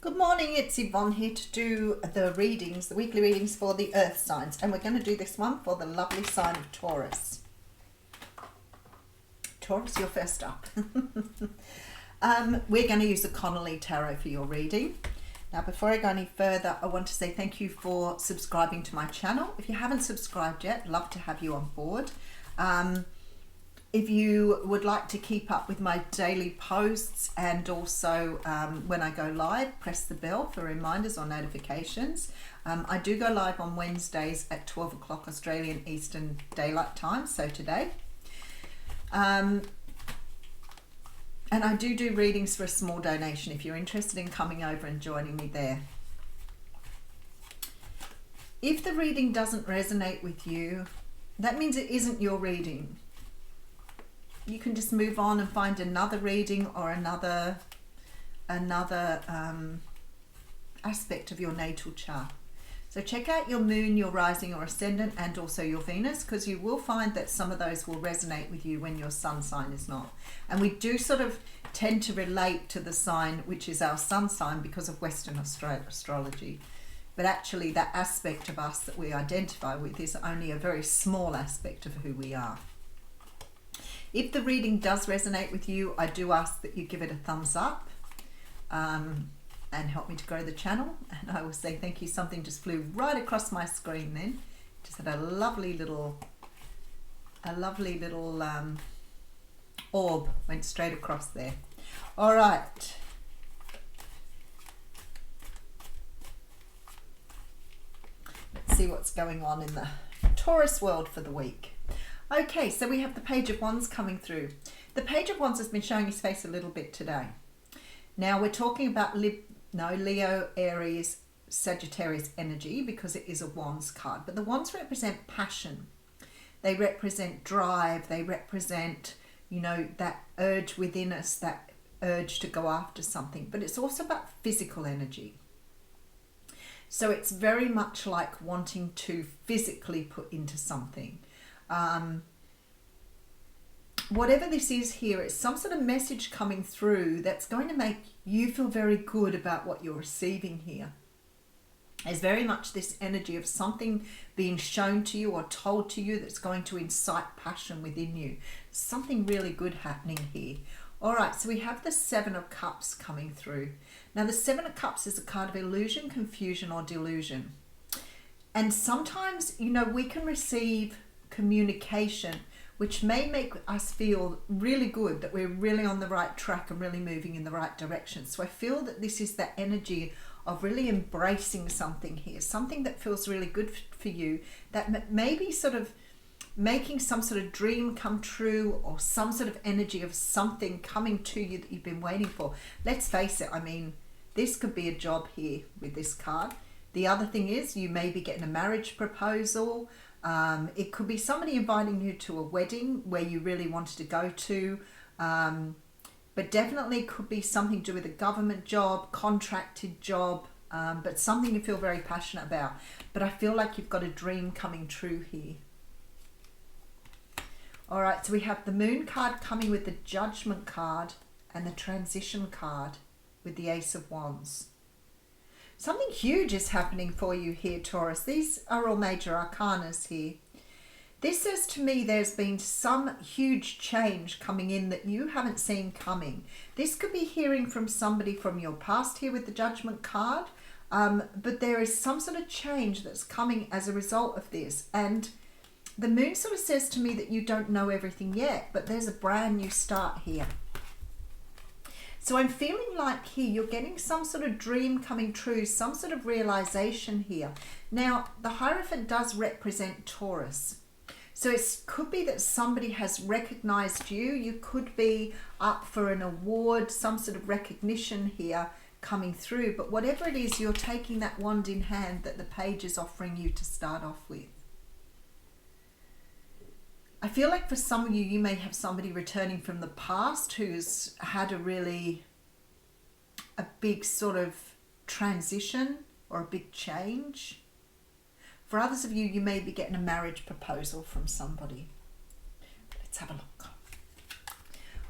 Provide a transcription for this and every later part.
Good morning, it's Yvonne here to do the readings, the weekly readings for the earth signs, and we're going to do this one for the lovely sign of Taurus. Taurus, you're first up. We're going to use the Connolly Tarot for your reading. Now, before I go any further, I want to say thank you for subscribing to my channel. If you haven't subscribed yet, love to have you on board. If you would like to keep up with my daily posts and also when I go live, press the bell for reminders or notifications. I do go live on Wednesdays at 12 o'clock Australian Eastern Daylight Time, so today. And I do readings for a small donation if you're interested in coming over and joining me there. If the reading doesn't resonate with you, that means it isn't your reading. You can just move on and find another reading or another aspect of your natal chart. So check out your moon, your rising or ascendant, and also your Venus, because you will find that some of those will resonate with you when your sun sign is not. And we do sort of tend to relate to the sign which is our sun sign because of Western astrology. But actually that aspect of us that we identify with is only a very small aspect of who we are. If the reading does resonate with you, I do ask that you give it a thumbs up and help me to grow the channel. And I will say thank you. Something just flew right across my screen then. Just had a lovely little orb went straight across there. All right. Let's see what's going on in the Taurus world for the week. Okay, so we have the Page of Wands coming through. The Page of Wands has been showing his face a little bit today. Now we're talking about Leo, Aries, Sagittarius energy because it is a Wands card. But the Wands represent passion. They represent drive. They represent, that urge within us, that urge to go after something. But it's also about physical energy. So it's very much like wanting to physically put into something. Whatever this is here, it's some sort of message coming through that's going to make you feel very good about what you're receiving here. There's very much this energy of something being shown to you or told to you that's going to incite passion within you. Something really good happening here. All right, so we have the Seven of Cups coming through. Now the Seven of Cups is a card of illusion, confusion or delusion. And sometimes, we can receive communication which may make us feel really good that we're really on the right track and really moving in the right direction. So I feel that this is the energy of really embracing something here, something that feels really good for you, that maybe sort of making some sort of dream come true or some sort of energy of something coming to you that you've been waiting for. Let's face it, this could be a job here with this card. The other thing is you may be getting a marriage proposal. It could be somebody inviting you to a wedding where you really wanted to go to, but definitely could be something to do with a government job, contracted job, but something you feel very passionate about. But I feel like you've got a dream coming true here. All right, so we have the Moon card coming with the Judgment card and the Transition card with the Ace of Wands. Something huge is happening for you here, Taurus. These are all major arcanas here. This says to me there's been some huge change coming in that you haven't seen coming. This could be hearing from somebody from your past here with the Judgment card, but there is some sort of change that's coming as a result of this. And the Moon sort of says to me that you don't know everything yet, but there's a brand new start here. So I'm feeling like here you're getting some sort of dream coming true, some sort of realization here. Now, the Hierophant does represent Taurus. So it could be that somebody has recognized you. You could be up for an award, some sort of recognition here coming through. But whatever it is, you're taking that wand in hand that the page is offering you to start off with. I feel like for some of you, you may have somebody returning from the past who's had a big sort of transition or a big change. For others of you, you may be getting a marriage proposal from somebody. Let's have a look.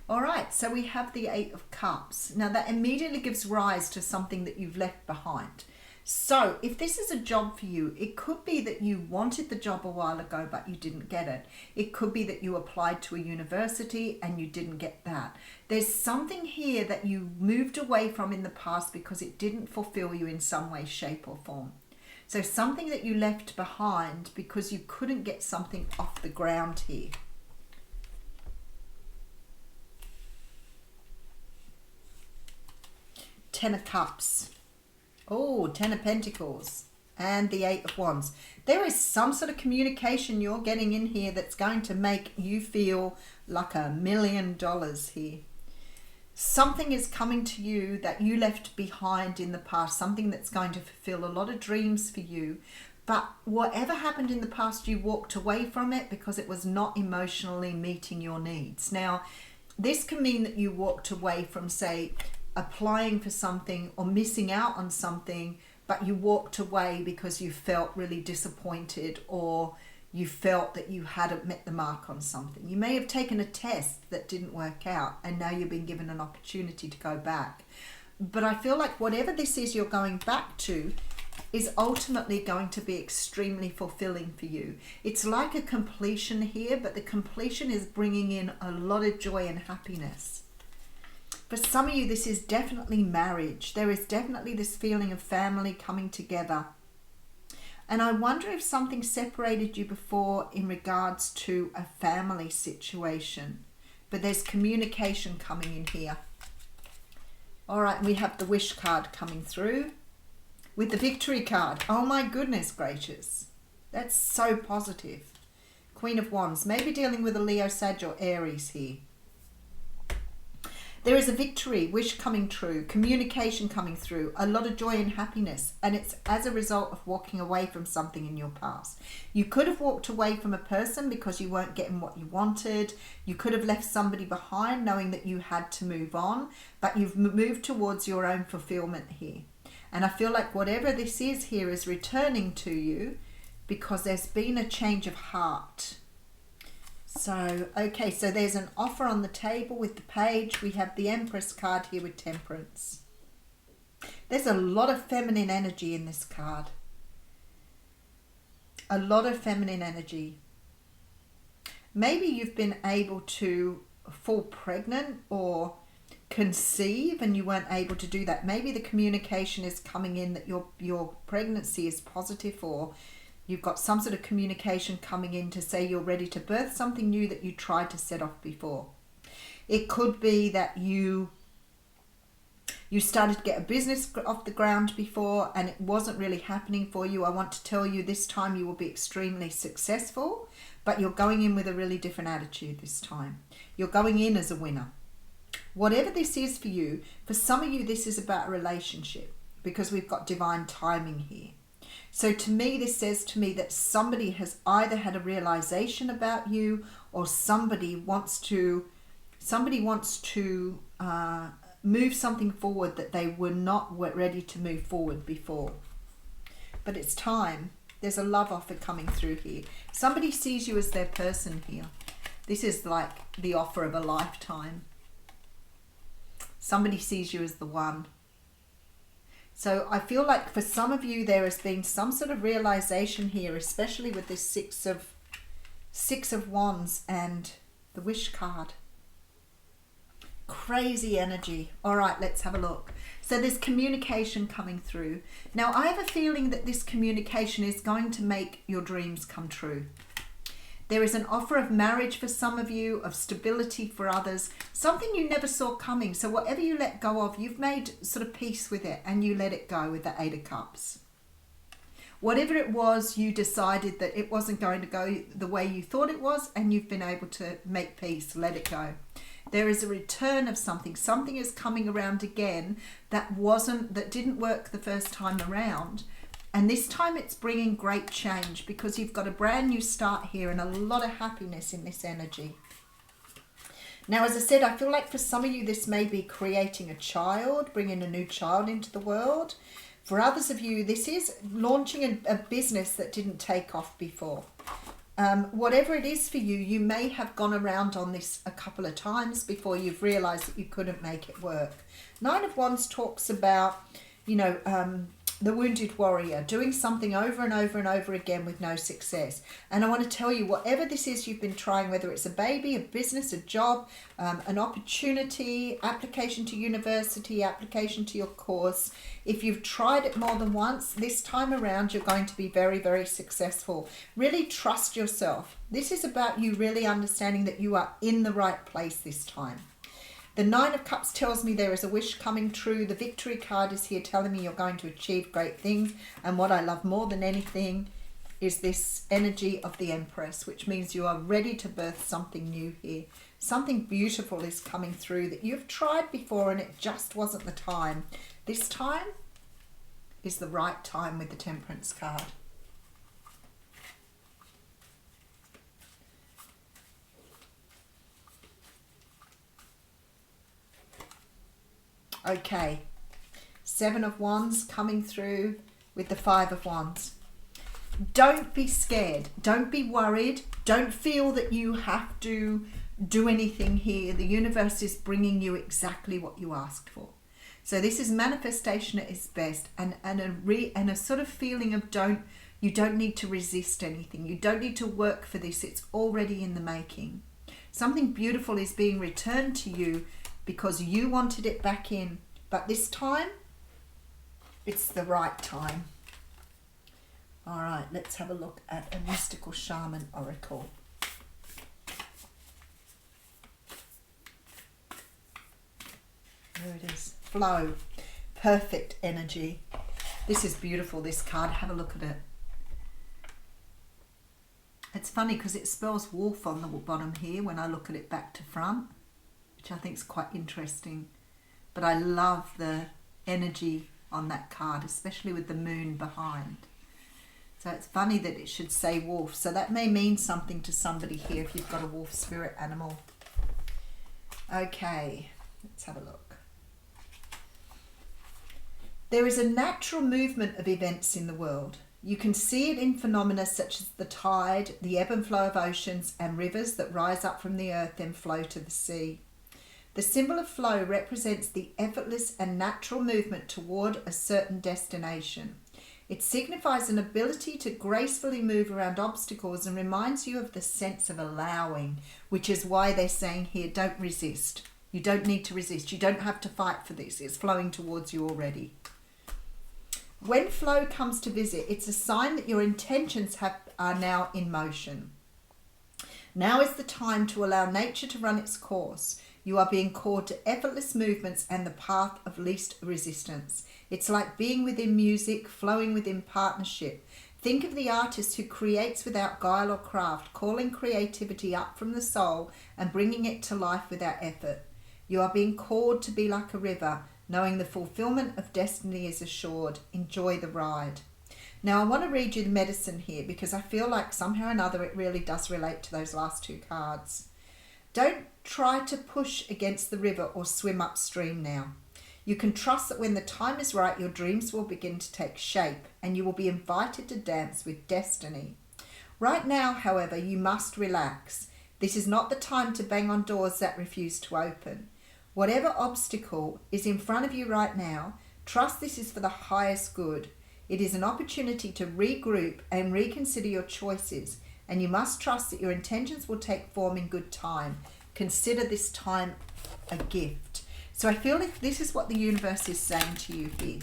All right, so we have the Eight of Cups. Now that immediately gives rise to something that you've left behind. So if this is a job for you, it could be that you wanted the job a while ago, but you didn't get it. It could be that you applied to a university and you didn't get that. There's something here that you moved away from in the past because it didn't fulfill you in some way, shape or form. So something that you left behind because you couldn't get something off the ground here. Ten of Cups. Oh, Ten of Pentacles and the Eight of Wands. There is some sort of communication you're getting in here that's going to make you feel like $1 million here. Something is coming to you that you left behind in the past, something that's going to fulfill a lot of dreams for you. But whatever happened in the past, you walked away from it because it was not emotionally meeting your needs. Now, this can mean that you walked away from, say, applying for something or missing out on something, but you walked away because you felt really disappointed or you felt that you hadn't met the mark on something. You may have taken a test that didn't work out and now you've been given an opportunity to go back. But I feel like whatever this is you're going back to is ultimately going to be extremely fulfilling for you. It's like a completion here, but the completion is bringing in a lot of joy and happiness. For some of you, this is definitely marriage. There is definitely this feeling of family coming together. And I wonder if something separated you before in regards to a family situation. But there's communication coming in here. All right, we have the Wish card coming through with the Victory card. Oh my goodness gracious. That's so positive. Queen of Wands. Maybe dealing with a Leo, Sag or Aries here. There is a victory, wish coming true, communication coming through, a lot of joy and happiness, and it's as a result of walking away from something in your past. You could have walked away from a person because you weren't getting what you wanted. You could have left somebody behind knowing that you had to move on, but you've moved towards your own fulfillment here. And I feel like whatever this is here is returning to you because there's been a change of heart. So, okay, so there's an offer on the table with the Page. We have the Empress card here with Temperance. There's a lot of feminine energy in this card. A lot of feminine energy. Maybe you've been able to fall pregnant or conceive and you weren't able to do that. Maybe the communication is coming in that your pregnancy is positive, or you've got some sort of communication coming in to say you're ready to birth something new that you tried to set off before. It could be that you started to get a business off the ground before and it wasn't really happening for you. I want to tell you this time you will be extremely successful, but you're going in with a really different attitude this time. You're going in as a winner. Whatever this is for you, for some of you this is about a relationship because we've got divine timing here. So to me, this says to me that somebody has either had a realization about you or somebody wants to move something forward that they were not ready to move forward before. But it's time. There's a love offer coming through here. Somebody sees you as their person here. This is like the offer of a lifetime. Somebody sees you as the one. So I feel like for some of you there has been some sort of realization here, especially with this Six of Wands and the Wish card. Crazy energy. All right, let's have a look. So there's communication coming through. Now I have a feeling that this communication is going to make your dreams come true. There is an offer of marriage for some of you, of stability for others, something you never saw coming. So whatever you let go of, you've made sort of peace with it and you let it go with the Eight of Cups. Whatever it was, you decided that it wasn't going to go the way you thought it was and you've been able to make peace, let it go. There is a return of something. Something is coming around again that didn't work the first time around. And this time it's bringing great change because you've got a brand new start here and a lot of happiness in this energy. Now, as I said, I feel like for some of you, this may be creating a child, bringing a new child into the world. For others of you, this is launching a business that didn't take off before. Whatever it is for you, you may have gone around on this a couple of times before you've realized that you couldn't make it work. Nine of Wands talks about, you know, the wounded warrior doing something over and over and over again with no success. And I want to tell you, whatever this is you've been trying, whether it's a baby, a business, a job, an opportunity, application to university, application to your course, if you've tried it more than once, this time around you're going to be very, very successful. Really trust yourself. This is about you really understanding that you are in the right place this time. The Nine of Cups tells me there is a wish coming true. The Victory card is here telling me you're going to achieve great things. And what I love more than anything is this energy of the Empress, which means you are ready to birth something new here. Something beautiful is coming through that you've tried before and it just wasn't the time. This time is the right time with the Temperance card. Okay, Seven of Wands coming through with the Five of Wands. Don't be scared. Don't be worried. Don't feel that you have to do anything here. The universe is bringing you exactly what you asked for. So this is manifestation at its best, and a sort of feeling of you don't need to resist anything. You don't need to work for this. It's already in the making. Something beautiful is being returned to you because you wanted it back in. But this time, it's the right time. All right, let's have a look at a mystical shaman oracle. There it is. Flow. Perfect energy. This is beautiful, this card. Have a look at it. It's funny because it spells wolf on the bottom here when I look at it back to front, which I think is quite interesting. But I love the energy on that card, especially with the moon behind. So it's funny that it should say wolf. So that may mean something to somebody here if you've got a wolf spirit animal. Okay, let's have a look. There is a natural movement of events in the world. You can see it in phenomena such as the tide, the ebb and flow of oceans and rivers that rise up from the earth and flow to the sea. The symbol of flow represents the effortless and natural movement toward a certain destination. It signifies an ability to gracefully move around obstacles and reminds you of the sense of allowing, which is why they're saying here, don't resist. You don't need to resist. You don't have to fight for this. It's flowing towards you already. When flow comes to visit, it's a sign that your intentions are now in motion. Now is the time to allow nature to run its course. You are being called to effortless movements and the path of least resistance. It's like being within music, flowing within partnership. Think of the artist who creates without guile or craft, calling creativity up from the soul and bringing it to life without effort. You are being called to be like a river, knowing the fulfillment of destiny is assured. Enjoy the ride. Now I want to read you the medicine here because I feel like somehow or another it really does relate to those last two cards. Don't try to push against the river or swim upstream now. You can trust that when the time is right, your dreams will begin to take shape and you will be invited to dance with destiny. Right now, however, you must relax. This is not the time to bang on doors that refuse to open. Whatever obstacle is in front of you right now, trust this is for the highest good. It is an opportunity to regroup and reconsider your choices, and you must trust that your intentions will take form in good time. Consider this time a gift. So I feel like this is what the universe is saying to you here.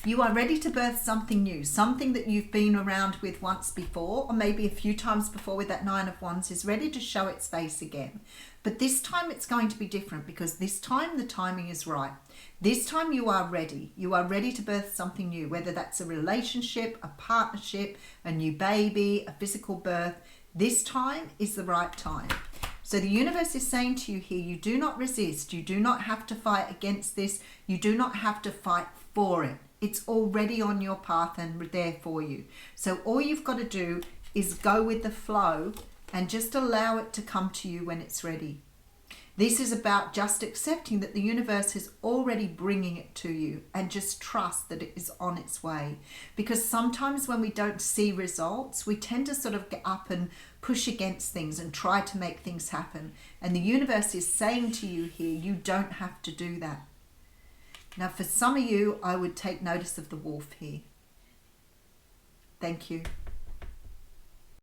You are ready to birth something new, something that you've been around with once before, or maybe a few times before with that Nine of Wands is ready to show its face again. But this time it's going to be different because this time the timing is right. This time you are ready. You are ready to birth something new, whether that's a relationship, a partnership, a new baby, a physical birth. This time is the right time. So the universe is saying to you here, you do not resist. You do not have to fight against this. You do not have to fight for it. It's already on your path and there for you. So all you've got to do is go with the flow and just allow it to come to you when it's ready. This is about just accepting that the universe is already bringing it to you, and just trust that it is on its way. Because sometimes when we don't see results, we tend to sort of get up and push against things and try to make things happen. And the universe is saying to you here, you don't have to do that. Now, for some of you, I would take notice of the wolf here. Thank you.